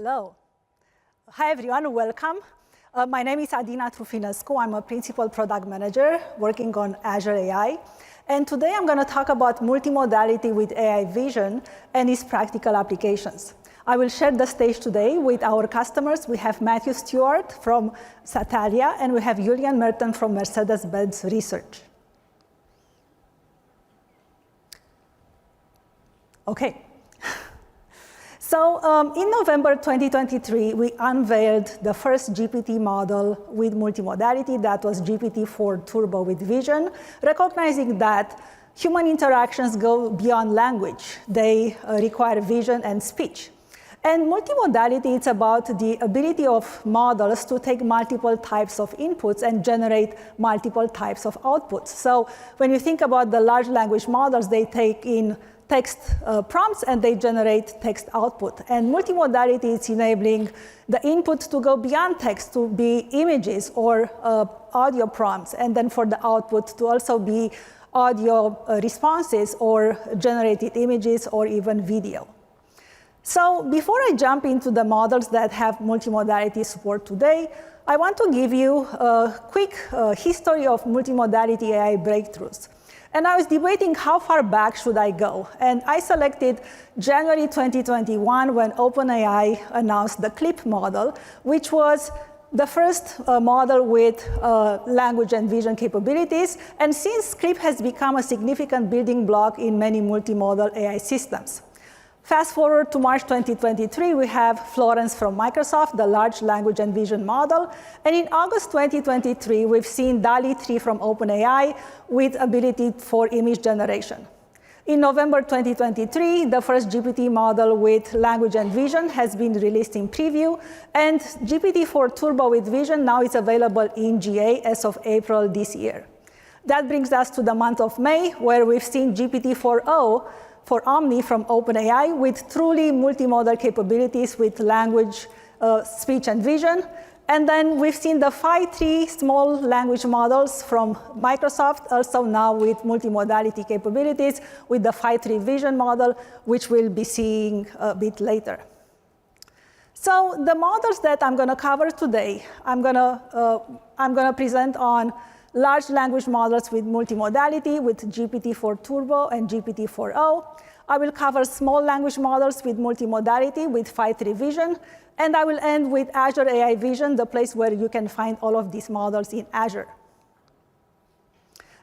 Hello. Hi, everyone. Welcome. My name is Adina Trufinescu. I'm a principal product manager working on Azure AI. And today I'm going to talk about multimodality with AI vision and its practical applications. I will share the stage today with our customers. We have Matthew Stewart from Satalia, and we have Julian Merton from Mercedes-Benz Research. Okay. So in November 2023, we unveiled the first GPT model with multimodality. That was GPT-4 Turbo with vision, recognizing that human interactions go beyond language. They require vision and speech. And multimodality, it's about the ability of models to take multiple types of inputs and generate multiple types of outputs. So when you think about the large language models, they take in text prompts and they generate text output. And multimodality is enabling the input to go beyond text to be images or audio prompts, and then for the output to also be audio responses or generated images or even video. So before I jump into the models that have multimodality support today, I want to give you a quick history of multimodality AI breakthroughs. And I was debating how far back should I go. And I selected January 2021 when OpenAI announced the CLIP model, which was the first model with language and vision capabilities. And since CLIP has become a significant building block in many multimodal AI systems. Fast forward to March 2023, we have Florence from Microsoft, the large language and vision model. And in August 2023, we've seen DALL-E 3 from OpenAI with ability for image generation. In November 2023, the first GPT model with language and vision has been released in preview. And GPT-4 Turbo with vision now is available in GA as of April this year. That brings us to the month of May, where we've seen GPT-4o for Omni from OpenAI with truly multimodal capabilities with language, speech, and vision. And then we've seen the Phi 3 small language models from Microsoft, also now with multimodality capabilities with the Phi 3 vision model, which we'll be seeing a bit later. So the models that I'm going to cover today, I'm going to present on large language models with multimodality with GPT-4 Turbo and GPT-4o. I will cover small language models with multimodality with Phi 3 vision. And I will end with Azure AI Vision, the place where you can find all of these models in Azure.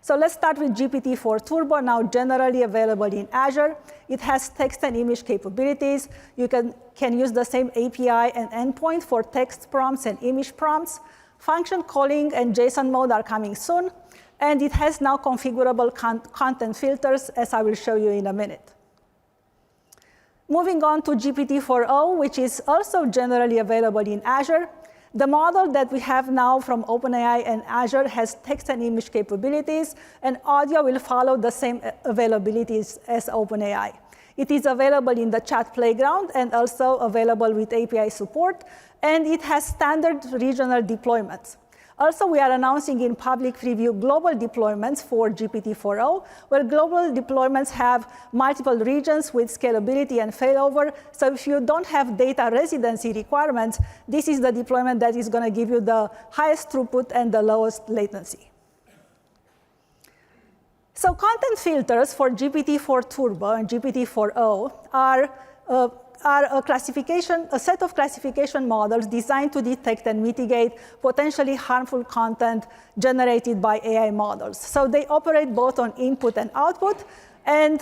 So let's start with GPT-4 Turbo, now generally available in Azure. It has text and image capabilities. You can use the same API and endpoint for text prompts and image prompts. Function calling and JSON mode are coming soon, and it has now configurable content filters, as I will show you in a minute. Moving on to GPT-4o, which is also generally available in Azure. The model that we have now from OpenAI and Azure has text and image capabilities, and audio will follow the same availabilities as OpenAI. It is available in the chat playground and also available with API support, and it has standard regional deployments. Also, we are announcing in public preview global deployments for GPT-4o, where global deployments have multiple regions with scalability and failover. So if you don't have data residency requirements, this is the deployment that is going to give you the highest throughput and the lowest latency. So content filters for GPT-4 Turbo and GPT-4o are a set of classification models designed to detect and mitigate potentially harmful content generated by AI models. So they operate both on input and output, and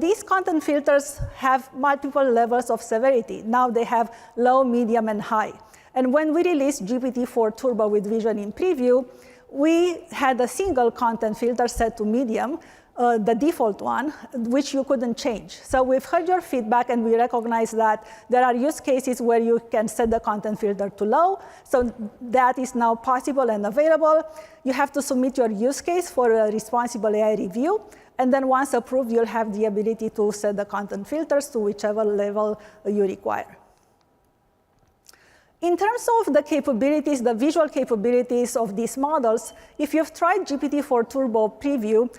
these content filters have multiple levels of severity. Now they have low, medium, and high. And when we released GPT-4 Turbo with vision in preview, we had a single content filter set to medium, the default one, which you couldn't change. So we've heard your feedback, and we recognize that there are use cases where you can set the content filter to low. So that is now possible and available. You have to submit your use case for a responsible AI review. And then once approved, you'll have the ability to set the content filters to whichever level you require. In terms of the capabilities, the visual capabilities of these models, if you've tried GPT-4 Turbo preview,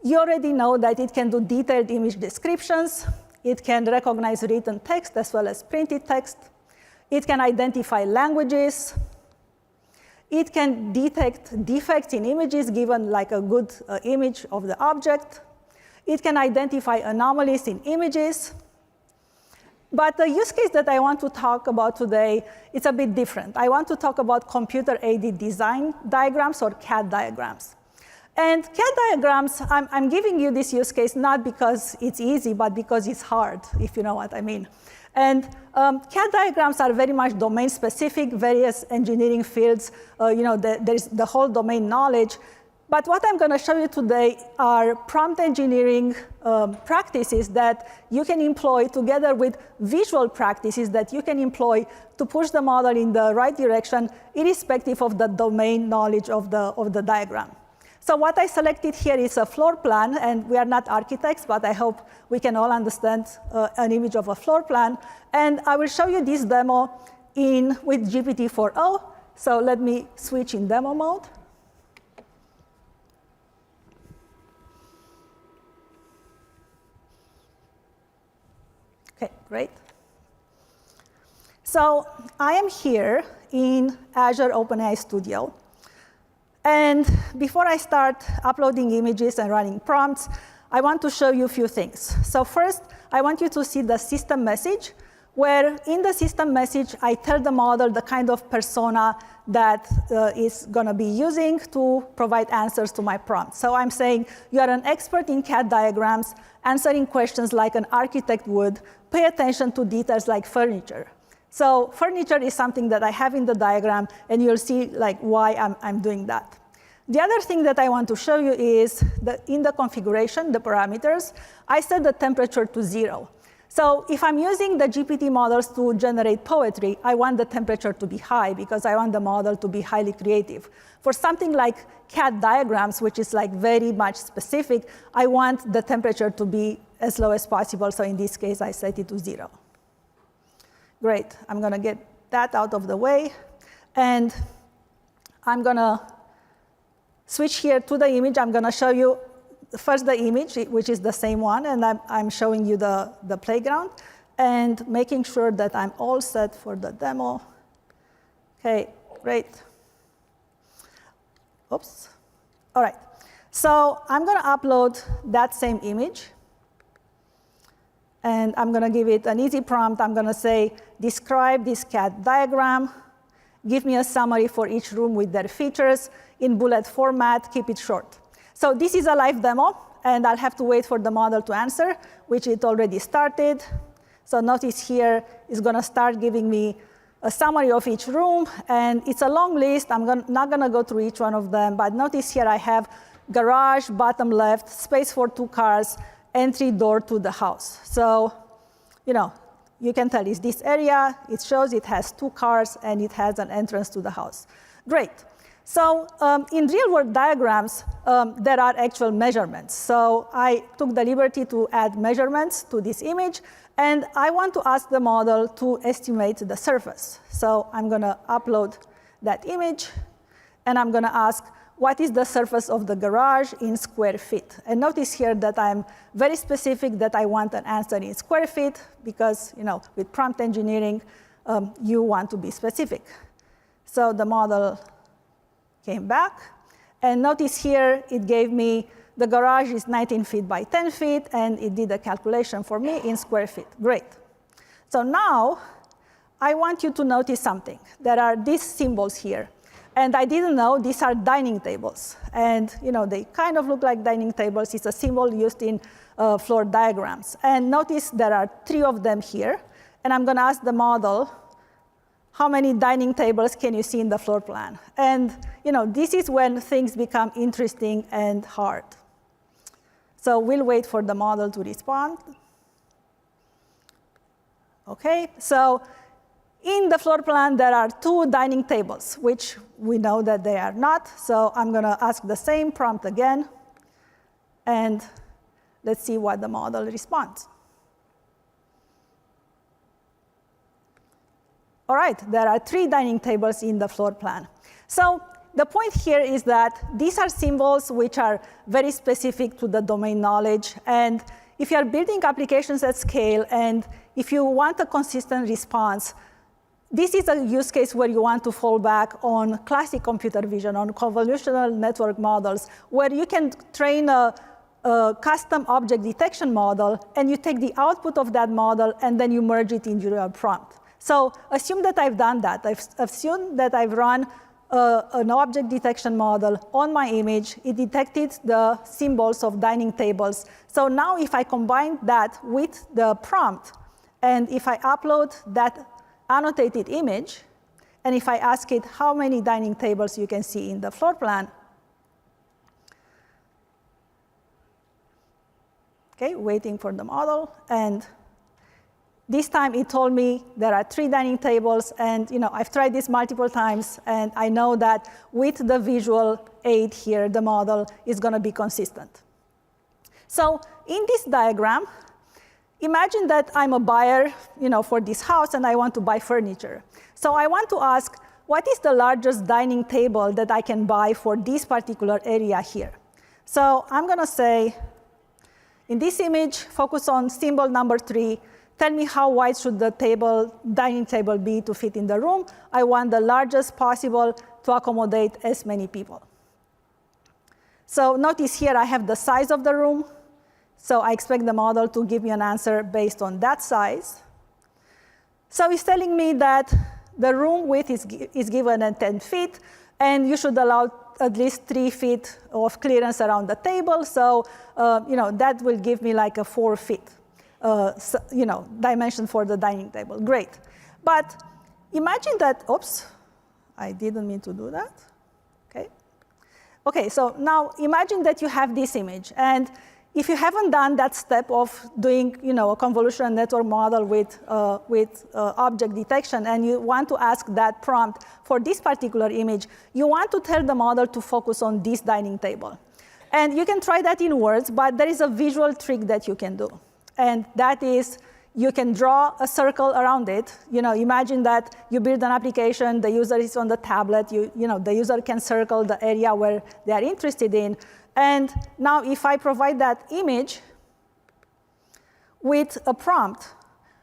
you already know that it can do detailed image descriptions. It can recognize written text as well as printed text. It can identify languages. It can detect defects in images given like a good image of the object. It can identify anomalies in images. But the use case that I want to talk about today, it's a bit different. I want to talk about computer-aided design diagrams, or CAD diagrams. And CAD diagrams, I'm giving you this use case not because it's easy, but because it's hard, if you know what I mean. And CAD diagrams are very much domain-specific, various engineering fields. There's the whole domain knowledge. But what I'm going to show you today are prompt engineering practices that you can employ together with visual practices that you can employ to push the model in the right direction, irrespective of the domain knowledge of the diagram. So what I selected here is a floor plan, and we are not architects, but I hope we can all understand an image of a floor plan. And I will show you this demo with GPT-4o. So let me switch in demo mode. OK, great. So I am here in Azure OpenAI Studio. And before I start uploading images and running prompts, I want to show you a few things. So first, I want you to see the system message, where in the system message, I tell the model the kind of persona that is going to be using to provide answers to my prompt. So I'm saying, you are an expert in CAD diagrams, answering questions like an architect would. Pay attention to details like furniture. So furniture is something that I have in the diagram, and you'll see why I'm doing that. The other thing that I want to show you is that in the configuration, the parameters, I set the temperature to 0. So if I'm using the GPT models to generate poetry, I want the temperature to be high because I want the model to be highly creative. For something like CAD diagrams, which is very much specific, I want the temperature to be as low as possible. So in this case, I set it to 0. Great. I'm going to get that out of the way. And I'm going to switch here to the image. I'm going to show you first the image, which is the same one. And I'm showing you the playground and making sure that I'm all set for the demo. OK, great. Oops. All right. So I'm going to upload that same image. And I'm going to give it an easy prompt. I'm going to say, describe this CAD diagram. Give me a summary for each room with their features. In bullet format, keep it short. So this is a live demo. And I'll have to wait for the model to answer, which it already started. So notice here, it's going to start giving me a summary of each room. And it's a long list. I'm not going to go through each one of them. But notice here I have garage, bottom left, space for 2 cars, entry door to the house. So, you can tell it's this area. It shows it has 2 cars, and it has an entrance to the house. Great. So in real-world diagrams, there are actual measurements. So I took the liberty to add measurements to this image. And I want to ask the model to estimate the surface. So I'm going to upload that image. And I'm going to ask, what is the surface of the garage in square feet? And notice here that I'm very specific that I want an answer in square feet, because with prompt engineering, you want to be specific. So the model came back. And notice here, it gave me the garage is 19 feet by 10 feet, and it did a calculation for me in square feet. Great. So now, I want you to notice something. There are these symbols here. And I didn't know these are dining tables. And they kind of look like dining tables. It's a symbol used in floor diagrams. And notice there are 3 of them here. And I'm going to ask the model, how many dining tables can you see in the floor plan? And this is when things become interesting and hard. So we'll wait for the model to respond. OK, so in the floor plan, there are 2 dining tables, which we know that they are not. So I'm going to ask the same prompt again. And let's see what the model responds. All right, there are 3 dining tables in the floor plan. So the point here is that these are symbols which are very specific to the domain knowledge. And if you are building applications at scale, and if you want a consistent response, this is a use case where you want to fall back on classic computer vision, on convolutional network models, where you can train a custom object detection model, and you take the output of that model, and then you merge it into your prompt. So assume that I've done that. I've assumed that I've run an object detection model on my image. It detected the symbols of dining tables. So now if I combine that with the prompt, and if I upload that annotated image, and if I ask it how many dining tables you can see in the floor plan, okay, waiting for the model, and this time it told me there are 3 dining tables, and I've tried this multiple times, and I know that with the visual aid here, the model is going to be consistent. So in this diagram, imagine that I'm a buyer for this house, and I want to buy furniture. So I want to ask, what is the largest dining table that I can buy for this particular area here? So I'm going to say, in this image, focus on symbol number 3. Tell me how wide should the dining table be to fit in the room. I want the largest possible to accommodate as many people. So notice here I have the size of the room. So I expect the model to give me an answer based on that size. So it's telling me that the room width is given at 10 feet, and you should allow at least 3 feet of clearance around the table. So that will give me like a 4 feet dimension for the dining table. Great. But imagine that, oops, I didn't mean to do that. Okay, so now imagine that you have this image. And if you haven't done that step of doing a convolutional network model with object detection, and you want to ask that prompt for this particular image, you want to tell the model to focus on this dining table. And you can try that in words, but there is a visual trick that you can do. And that is, you can draw a circle around it. Imagine that you build an application, the user is on the tablet, the user can circle the area where they are interested in. And now if I provide that image with a prompt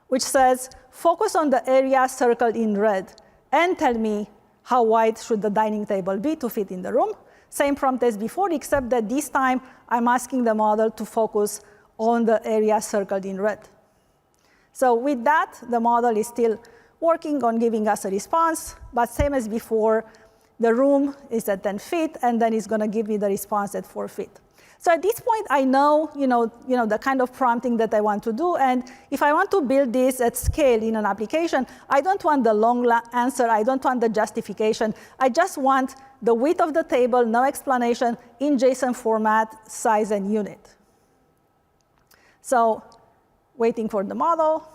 which says, focus on the area circled in red, and tell me how wide should the dining table be to fit in the room. Same prompt as before, except that this time I'm asking the model to focus on the area circled in red. So with that, the model is still working on giving us a response, but same as before, the room is at 10 feet, and then it's going to give me the response at 4 feet. So at this point, I know, the kind of prompting that I want to do. And if I want to build this at scale in an application, I don't want the long answer. I don't want the justification. I just want the width of the table, no explanation, in JSON format, size, and unit. So waiting for the model,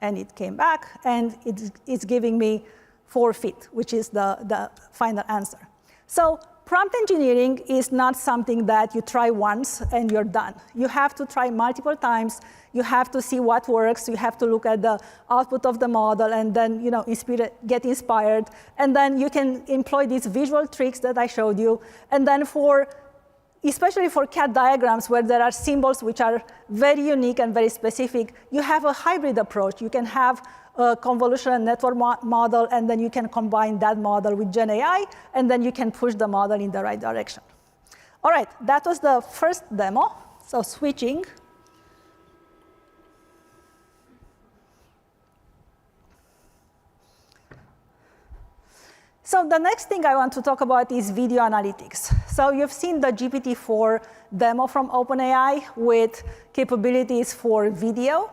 and it came back, and it's giving me 4 feet, which is the final answer. So prompt engineering is not something that you try once and you're done. You have to try multiple times. You have to see what works. You have to look at the output of the model and then get inspired. And then you can employ these visual tricks that I showed you. And then especially for CAD diagrams where there are symbols which are very unique and very specific, you have a hybrid approach. You can have a convolutional network model, and then you can combine that model with GenAI, and then you can push the model in the right direction. All right, that was the first demo. So switching. So the next thing I want to talk about is video analytics. So you've seen the GPT-4 demo from OpenAI with capabilities for video.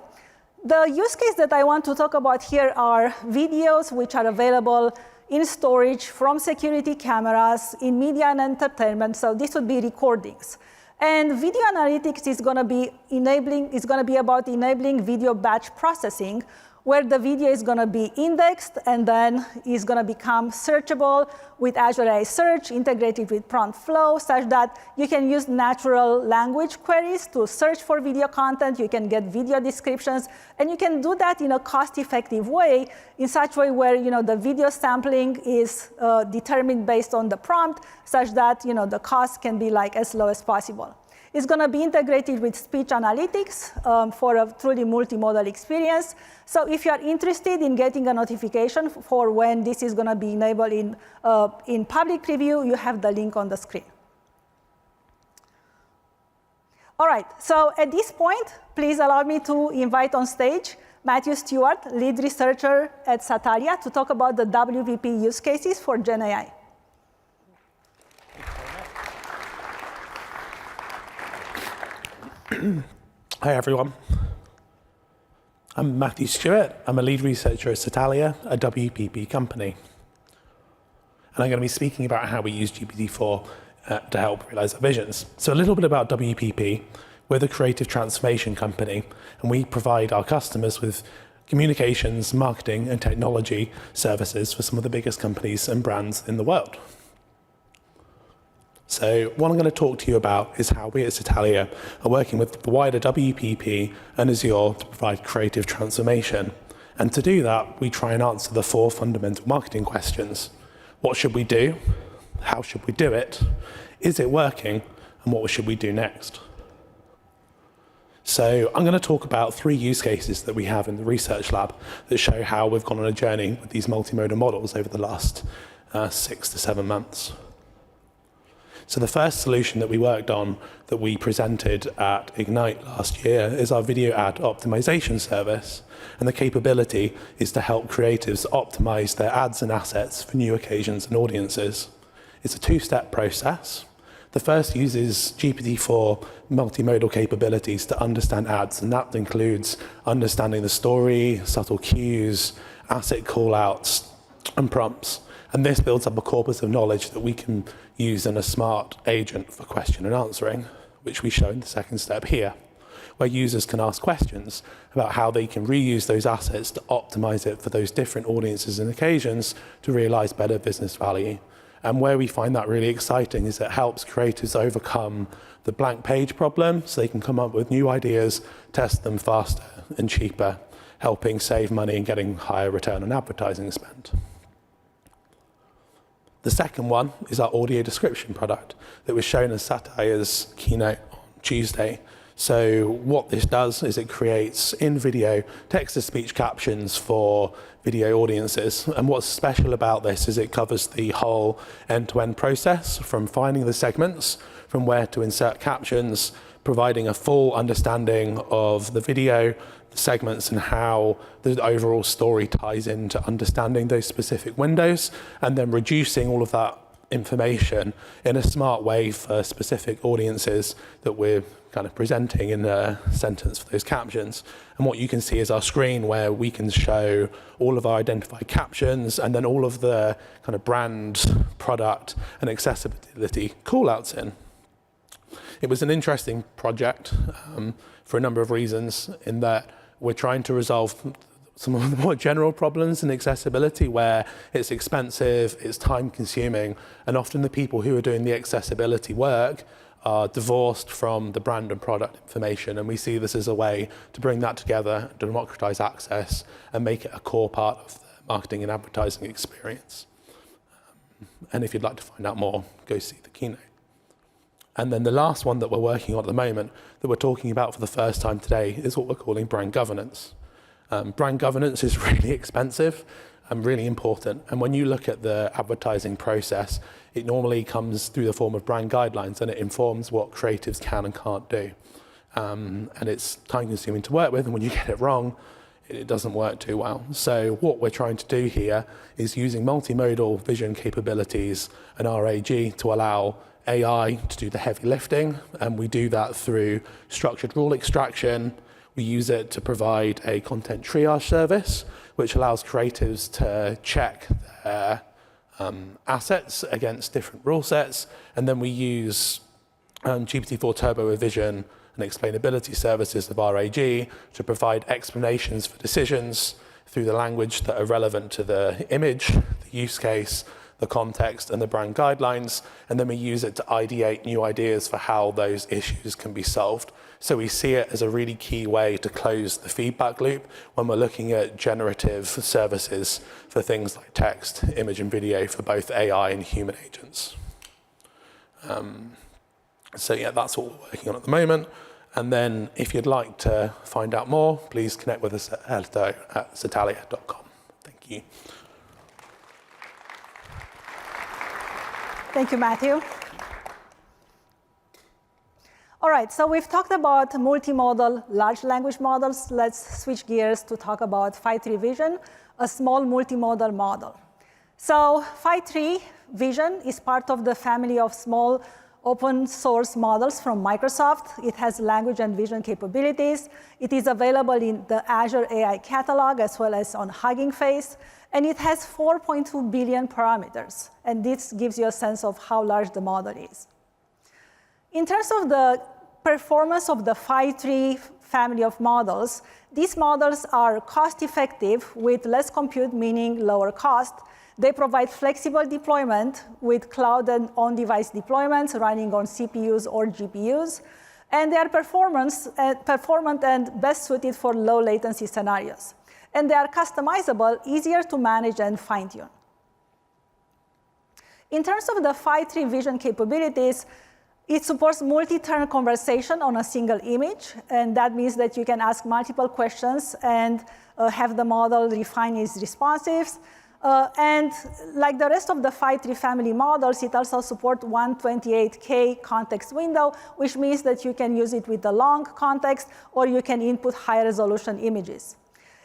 The use case that I want to talk about here are videos which are available in storage from security cameras, in media and entertainment. So this would be recordings. And video analytics is going to be about enabling video batch processing, where the video is going to be indexed and then is going to become searchable with Azure AI Search, integrated with Prompt Flow, such that you can use natural language queries to search for video content. You can get video descriptions, and you can do that in a cost-effective way, in such a way where the video sampling is determined based on the prompt, such that the cost can be as low as possible. It's going to be integrated with speech analytics for a truly multimodal experience. So if you are interested in getting a notification for when this is going to be enabled in public preview, you have the link on the screen. All right, so at this point, please allow me to invite on stage Matthew Stewart, lead researcher at Satalia, to talk about the WPP use cases for GenAI. Hi, everyone. I'm Matthew Stewart. I'm a lead researcher at Satalia, a WPP company. And I'm going to be speaking about how we use GPT-4 to help realize our visions. So a little bit about WPP. We're the creative transformation company, and we provide our customers with communications, marketing, and technology services for some of the biggest companies and brands in the world. So what I'm going to talk to you about is how we at Satalia are working with the wider WPP and Azure to provide creative transformation. And to do that, we try and answer the 4 fundamental marketing questions. What should we do? How should we do it? Is it working? And what should we do next? So I'm going to talk about 3 use cases that we have in the research lab that show how we've gone on a journey with these multimodal models over the last 6 to 7 months. So the first solution that we worked on that we presented at Ignite last year is our video ad optimization service. And the capability is to help creatives optimize their ads and assets for new occasions and audiences. It's a 2-step process. The first uses GPT-4 multimodal capabilities to understand ads, and that includes understanding the story, subtle cues, asset callouts, and prompts. And this builds up a corpus of knowledge that we can use in a smart agent for question and answering, which we show in the second step here, where users can ask questions about how they can reuse those assets to optimize it for those different audiences and occasions to realize better business value. And where we find that really exciting is it helps creators overcome the blank page problem so they can come up with new ideas, test them faster and cheaper, helping save money and getting higher return on advertising spend. The second one is our audio description product that was shown at Satalia's keynote on Tuesday. So what this does is it creates in-video text-to-speech captions for video audiences. And what's special about this is it covers the whole end-to-end process from finding the segments, from where to insert captions, providing a full understanding of the video, the segments, and how the overall story ties into understanding those specific windows, and then reducing all of that information in a smart way for specific audiences that we're kind of presenting in a sentence for those captions. And what you can see is our screen where we can show all of our identified captions and then all of the kind of brand, product, and accessibility callouts in. It was an interesting project for a number of reasons in that we're trying to resolve some of the more general problems in accessibility where it's expensive, it's time consuming, and often the people who are doing the accessibility work are divorced from the brand and product information. And we see this as a way to bring that together, democratize access, and make it a core part of the marketing and advertising experience. And if you'd like to find out more, go see the keynote. And then the last one that we're working on at the moment that we're talking about for the first time today is what we're calling brand governance. Brand governance is really expensive and really important. And when you look at the advertising process, it normally comes through the form of brand guidelines and it informs what creatives can and can't do. And it's time consuming to work with, and when you get it wrong, it doesn't work too well. So what we're trying to do here is using multimodal vision capabilities and RAG to allow AI to do the heavy lifting, and we do that through structured rule extraction. We use it to provide a content triage service, which allows creatives to check their assets against different rule sets, and then we use GPT-4 Turbo with Vision and explainability services of RAG to provide explanations for decisions through the language that are relevant to the image, the use case, the context, and the brand guidelines, and then we use it to ideate new ideas for how those issues can be solved. So we see it as a really key way to close the feedback loop when we're looking at generative services for things like text, image, and video for both AI and human agents. So yeah, that's what we're working on at the moment. And then if you'd like to find out more, please connect with us at hello@satalia.com. Thank you. Thank you, Matthew. All right, so we've talked about multimodal large language models. Let's switch gears to talk about Phi-3 Vision, a small multimodal model. So Phi-3 Vision is part of the family of small open source models from Microsoft. It has language and vision capabilities. It is available in the Azure AI catalog as well as on Hugging Face. And it has 4.2 billion parameters. And this gives you a sense of how large the model is. In terms of the performance of the Phi-3 family of models, these models are cost-effective with less compute, meaning lower cost. They provide flexible deployment with cloud and on-device deployments running on CPUs or GPUs. And they are performant and best suited for low latency scenarios. And they are customizable, easier to manage and fine-tune. In terms of the Phi-3 Vision capabilities, it supports multi-turn conversation on a single image, and that means that you can ask multiple questions and have the model refine its responses. And like the rest of the Phi-3 family models, it also supports 128K context window, which means that you can use it with a long context, or you can input high resolution images.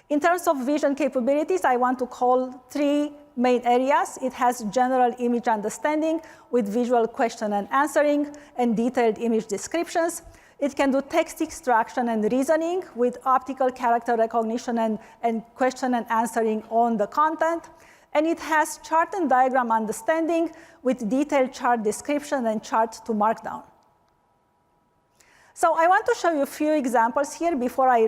In terms of vision capabilities, I want to call three main areas. It has general image understanding with visual question and answering and detailed image descriptions. It can do text extraction and reasoning with optical character recognition and question and answering on the content. And it has chart and diagram understanding with detailed chart description and chart to markdown. So I want to show you a few examples here before I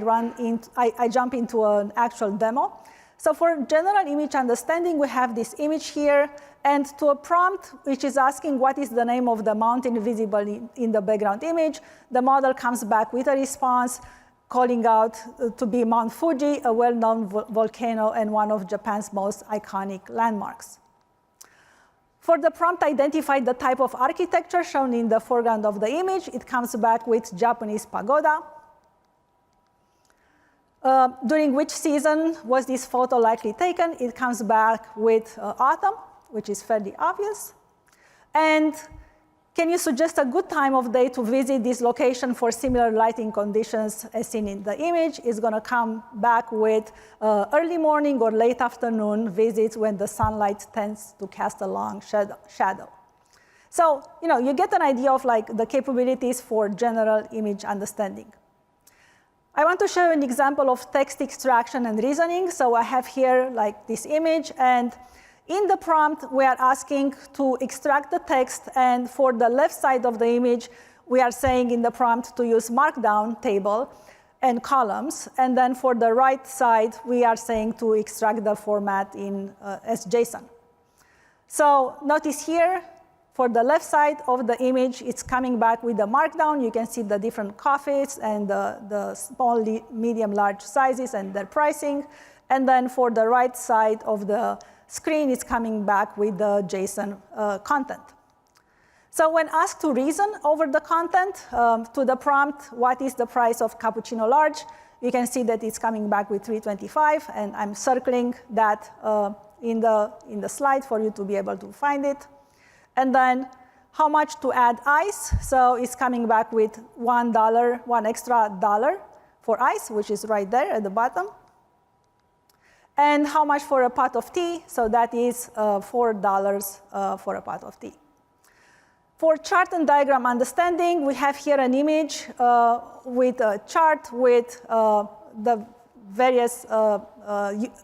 jump into an actual demo. So for general image understanding, we have this image here, and to a prompt which is asking what is the name of the mountain visible in the background image, the model comes back with a response calling out to be Mount Fuji, a well-known volcano and one of Japan's most iconic landmarks. For the prompt, identify the type of architecture shown in the foreground of the image. It comes back with Japanese pagoda. During which season was this photo likely taken? It comes back with autumn, which is fairly obvious. And can you suggest a good time of day to visit this location for similar lighting conditions as seen in the image? It's going to come back with early morning or late afternoon visits when the sunlight tends to cast a long shadow. So, you get an idea of the capabilities for general image understanding. I want to show you an example of text extraction and reasoning. So I have here this image, and in the prompt, we are asking to extract the text, and for the left side of the image, we are saying in the prompt to use Markdown table and columns, and then for the right side, we are saying to extract the format as JSON. So notice here, for the left side of the image, it's coming back with the Markdown. You can see the different coffees and the small, medium, large sizes and their pricing. And then for the right side of the screen, it's coming back with the JSON content. So when asked to reason over the content, to the prompt, what is the price of cappuccino large, you can see that it's coming back with $3.25, and I'm circling that in the slide for you to be able to find it. And then how much to add ice, so it's coming back with $1, one extra dollar for ice, which is right there at the bottom. And how much for a pot of tea, so that is $4 for a pot of tea. For chart and diagram understanding, we have here an image with a chart with the various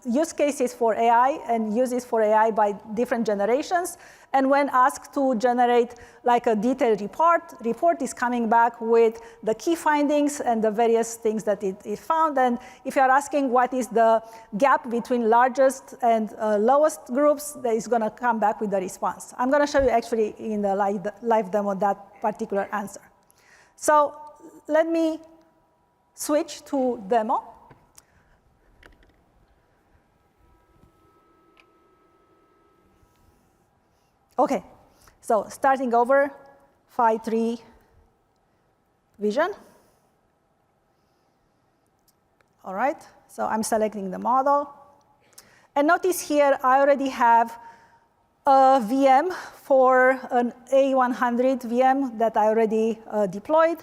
use cases for AI and uses for AI by different generations. And when asked to generate a detailed report is coming back with the key findings and the various things that it found. And if you're asking what is the gap between largest and lowest groups, that is going to come back with the response. I'm going to show you actually in the live demo that particular answer. So let me switch to demo. OK, so starting over, Phi-3 vision. All right, so I'm selecting the model. And notice here, I already have a VM for an A100 VM that I already deployed.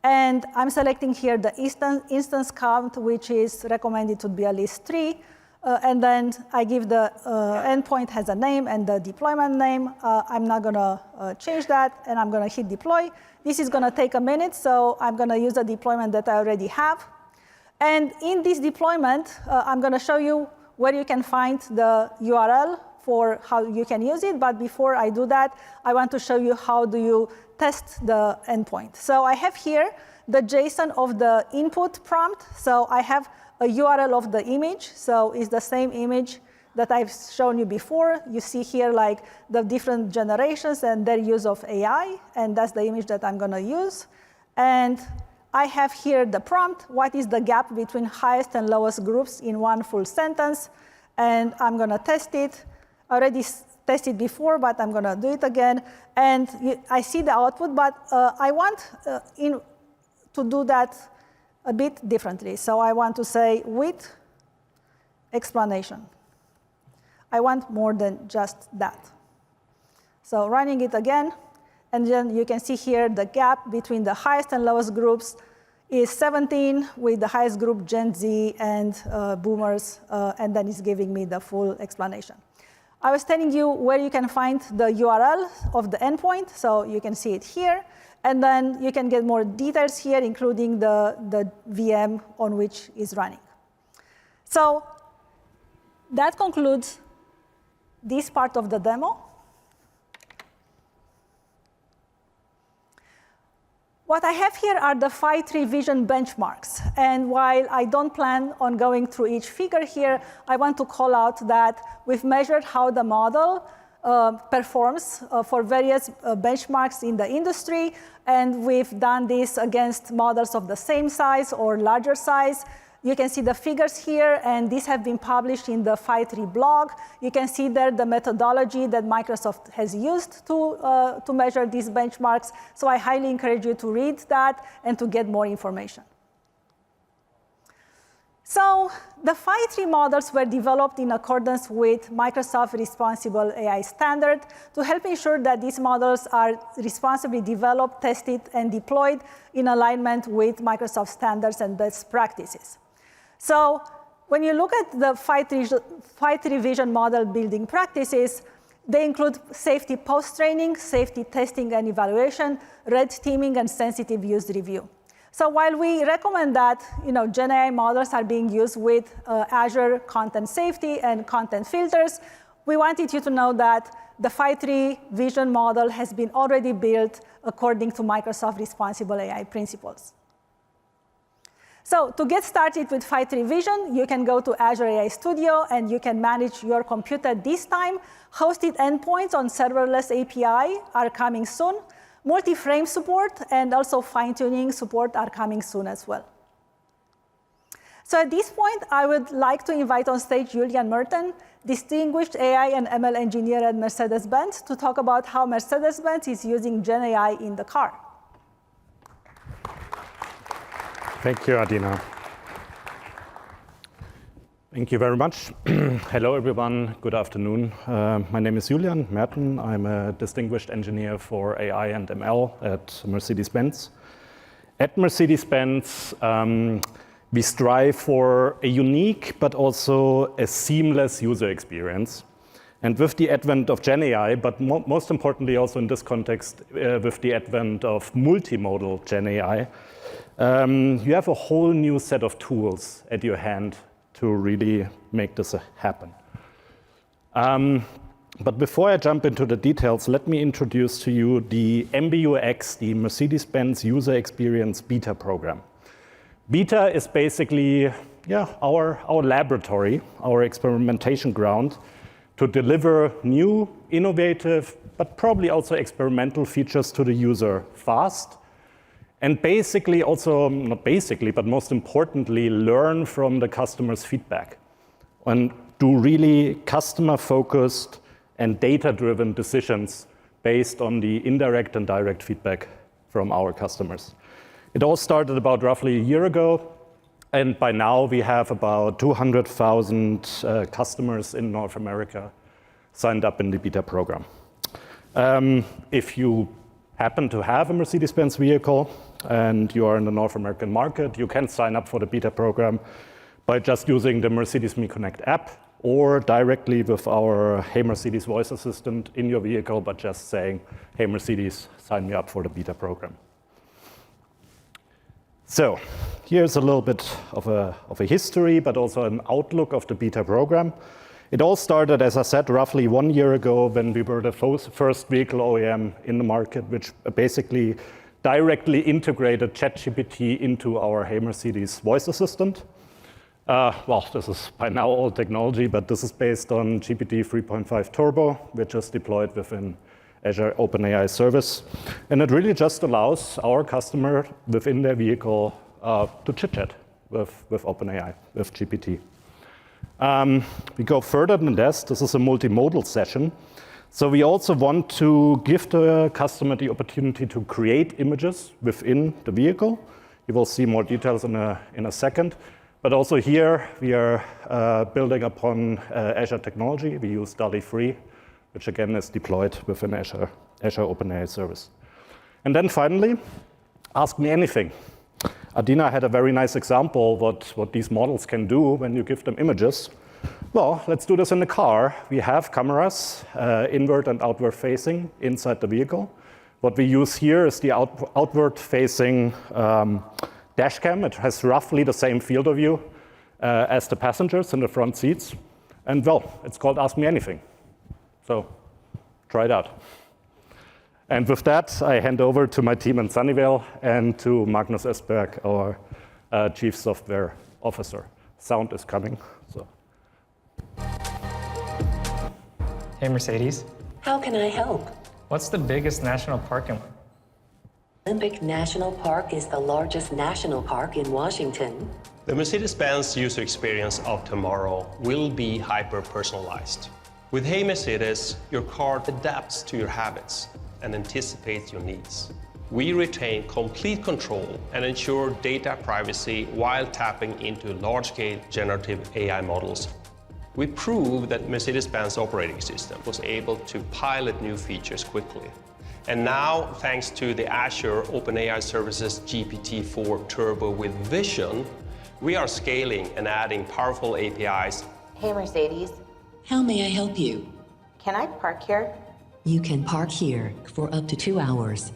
And I'm selecting here the instance count, which is recommended to be at least 3. And then I give the endpoint has a name and the deployment name. I'm not going to change that, and I'm going to hit deploy. This is going to take a minute, so I'm going to use the deployment that I already have. And in this deployment, I'm going to show you where you can find the URL for how you can use it. But before I do that, I want to show you how do you test the endpoint. So I have here the JSON of the input prompt. So I have a URL of the image. So it's the same image that I've shown you before. You see here like the different generations and their use of AI. And that's the image that I'm going to use. And I have here the prompt. What is the gap between highest and lowest groups in one full sentence? And I'm going to test it. I already tested before, but I'm going to do it again. And I see the output, but I want to do that a bit differently. So I want to say with explanation. I want more than just that. So running it again. And then you can see here the gap between the highest and lowest groups is 17, with the highest group Gen Z and boomers, and then it's giving me the full explanation. I was telling you where you can find the URL of the endpoint, so you can see it here. And then you can get more details here, including the VM on which is running. So that concludes this part of the demo. What I have here are the Phi-3 vision benchmarks. And while I don't plan on going through each figure here, I want to call out that we've measured how the model performs for various benchmarks in the industry. And we've done this against models of the same size or larger size. You can see the figures here, and these have been published in the Phi-3 blog. You can see there the methodology that Microsoft has used to measure these benchmarks. So I highly encourage you to read that and to get more information. So the Phi-3 models were developed in accordance with Microsoft Responsible AI Standard to help ensure that these models are responsibly developed, tested, and deployed in alignment with Microsoft standards and best practices. So when you look at the Phi-3 vision model building practices, they include safety post-training, safety testing and evaluation, red teaming, and sensitive use review. So while we recommend that GenAI models are being used with Azure Content Safety and content filters, we wanted you to know that the Phi-3 vision model has been already built according to Microsoft Responsible AI principles. So to get started with Phi-3 vision, you can go to Azure AI Studio, and you can manage your compute at this time. Hosted endpoints on serverless API are coming soon. Multi-frame support and also fine-tuning support are coming soon as well. So at this point, I would like to invite on stage Julian Merton, distinguished AI and ML engineer at Mercedes-Benz, to talk about how Mercedes-Benz is using GenAI in the car. Thank you, Adina. Thank you very much. Hello, everyone. Good afternoon. My name is Julian Merton. I'm a distinguished engineer for AI and ML at Mercedes-Benz. At Mercedes-Benz, we strive for a unique but also a seamless user experience. And with the advent of GenAI, but most importantly also in this context, with the advent of multimodal GenAI, you have a whole new set of tools at your hand to really make this happen. But before I jump into the details, let me introduce to you the MBUX, the Mercedes-Benz User Experience Beta program. Beta is basically our laboratory, our experimentation ground to deliver new, innovative, but probably also experimental features to the user fast. And basically also, not basically, but most importantly, learn from the customer's feedback and do really customer-focused and data-driven decisions based on the indirect and direct feedback from our customers. It all started about roughly a year ago, and by now we have about 200,000 customers in North America signed up in the beta program. If you happen to have a Mercedes-Benz vehicle and you are in the North American market, you can sign up for the beta program by just using the Mercedes Me Connect app or directly with our Hey Mercedes voice assistant in your vehicle, but just saying, hey Mercedes, sign me up for the beta program. So here's a little bit of a history, but also an outlook of the beta program. It all started, as I said, roughly 1 year ago when we were the first vehicle OEM in the market, which basically directly integrated ChatGPT into our Hey Mercedes voice assistant. Well, this is by now old technology, but this is based on GPT 3.5 Turbo, which is deployed within Azure OpenAI service. And it really just allows our customer within their vehicle to chit-chat with OpenAI, with GPT. We go further than this. This is a multimodal session. So we also want to give the customer the opportunity to create images within the vehicle. You will see more details in a second. But also here, we are building upon Azure technology. We use DALL-E 3, which again is deployed within Azure OpenAI service. And then finally, ask me anything. Adina had a very nice example what these models can do when you give them images. Well, let's do this in the car. We have cameras, inward and outward facing, inside the vehicle. What we use here is the outward facing dash cam. It has roughly the same field of view as the passengers in the front seats. And well, it's called Ask Me Anything. So try it out. And with that, I hand over to my team in Sunnyvale and to Magnus Esberg, our Chief Software Officer. Sound is coming. So. Hey, Mercedes. How can I help? What's the biggest national park in? Olympic National Park is the largest national park in Washington. The Mercedes-Benz user experience of tomorrow will be hyper-personalized. With Hey Mercedes, your car adapts to your habits and anticipates your needs. We retain complete control and ensure data privacy while tapping into large-scale generative AI models. We proved that Mercedes-Benz operating system was able to pilot new features quickly. And now, thanks to the Azure OpenAI Services GPT-4 Turbo with Vision, we are scaling and adding powerful APIs. Hey, Mercedes. How may I help you? Can I park here? You can park here for up to 2 hours.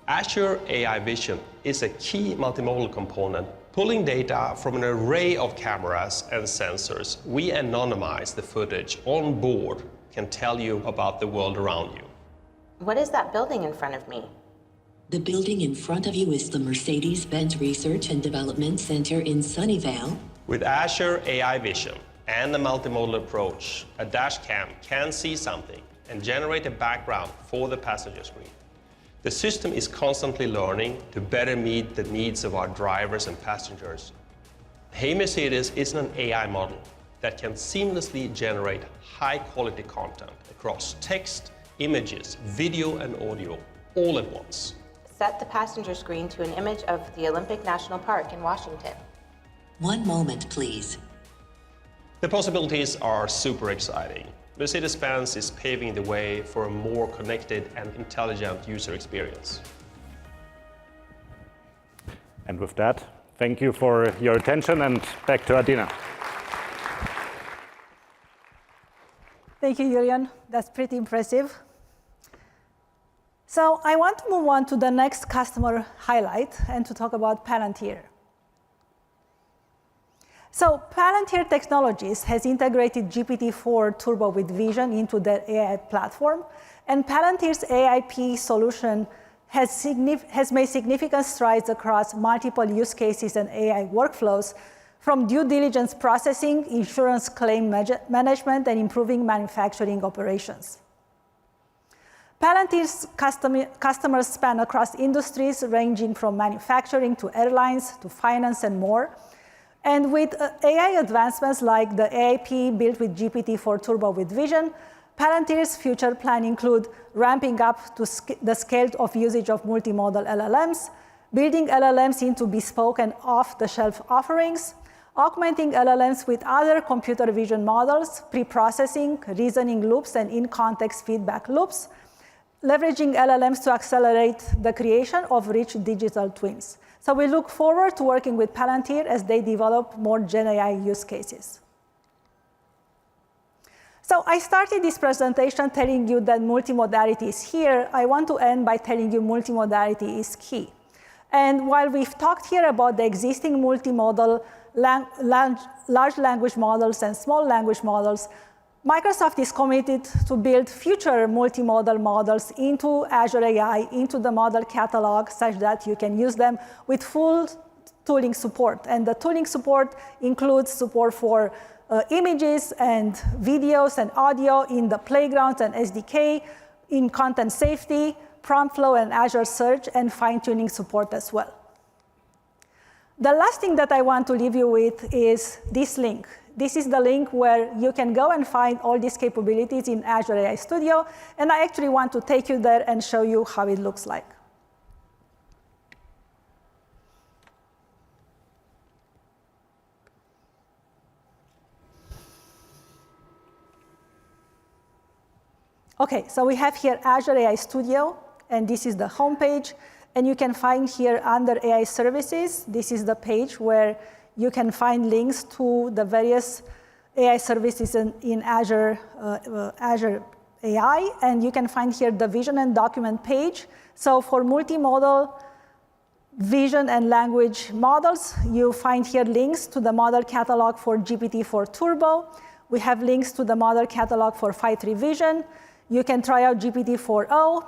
Azure AI Vision is a key multimodal component. Pulling data from an array of cameras and sensors, we anonymize the footage on board, can tell you about the world around you. What is that building in front of me? The building in front of you is the Mercedes-Benz Research and Development Center in Sunnyvale. With Azure AI Vision and the multimodal approach, a dash cam can see something and generate a background for the passenger screen. The system is constantly learning to better meet the needs of our drivers and passengers. Hey Mercedes is an AI model that can seamlessly generate high-quality content across text, images, video, and audio, all at once. Set the passenger screen to an image of the Olympic National Park in Washington. 1 moment, please. The possibilities are super exciting. Mercedes-Benz is paving the way for a more connected and intelligent user experience. And with that, thank you for your attention, and back to Adina. Thank you, Julian. That's pretty impressive. So I want to move on to the next customer highlight and to talk about Palantir. So Palantir Technologies has integrated GPT-4 Turbo with Vision into their AI platform, and Palantir's AIP solution has made significant strides across multiple use cases and AI workflows, from due diligence processing, insurance claim management, and improving manufacturing operations. Palantir's customers span across industries ranging from manufacturing to airlines to finance and more. And with AI advancements like the AIP built with GPT-4 Turbo with Vision, Palantir's future plan include ramping up to the scale of usage of multimodal LLMs, building LLMs into bespoke and off-the-shelf offerings, augmenting LLMs with other computer vision models, pre-processing, reasoning loops, and in-context feedback loops, leveraging LLMs to accelerate the creation of rich digital twins. So we look forward to working with Palantir as they develop more GenAI use cases. So I started this presentation telling you that multimodality is here. I want to end by telling you multimodality is key. And while we've talked here about the existing multimodal large language models and small language models, Microsoft is committed to build future multimodal models into Azure AI, into the model catalog, such that you can use them with full tooling support. And the tooling support includes support for images and videos and audio in the playgrounds and SDK, in content safety, prompt flow and Azure Search, and fine-tuning support as well. The last thing that I want to leave you with is this link. This is the link where you can go and find all these capabilities in Azure AI Studio, and I actually want to take you there and show you how it looks like. Okay, so we have here Azure AI Studio, and this is the home page. And you can find here under AI services, this is the page where you can find links to the various AI services in Azure, Azure AI. And you can find here the vision and document page. So for multimodal vision and language models, you find here links to the model catalog for GPT-4 Turbo. We have links to the model catalog for Phi 3 Vision. You can try out GPT-4o.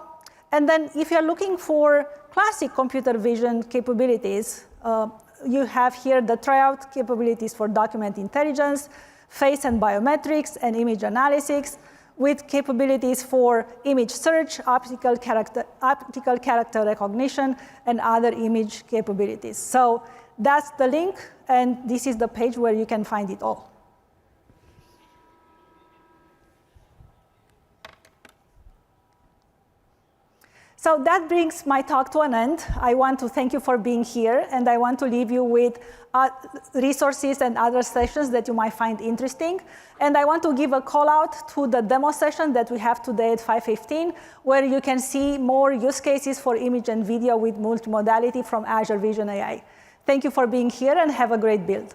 And then if you're looking for classic computer vision capabilities, you have here the tryout capabilities for document intelligence, face and biometrics, and image analysis, with capabilities for image search, optical character recognition, and other image capabilities. So that's the link, and this is the page where you can find it all. So that brings my talk to an end. I want to thank you for being here, and I want to leave you with resources and other sessions that you might find interesting. And I want to give a call out to the demo session that we have today at 5:15, where you can see more use cases for image and video with multimodality from Azure Vision AI. Thank you for being here, and have a great build.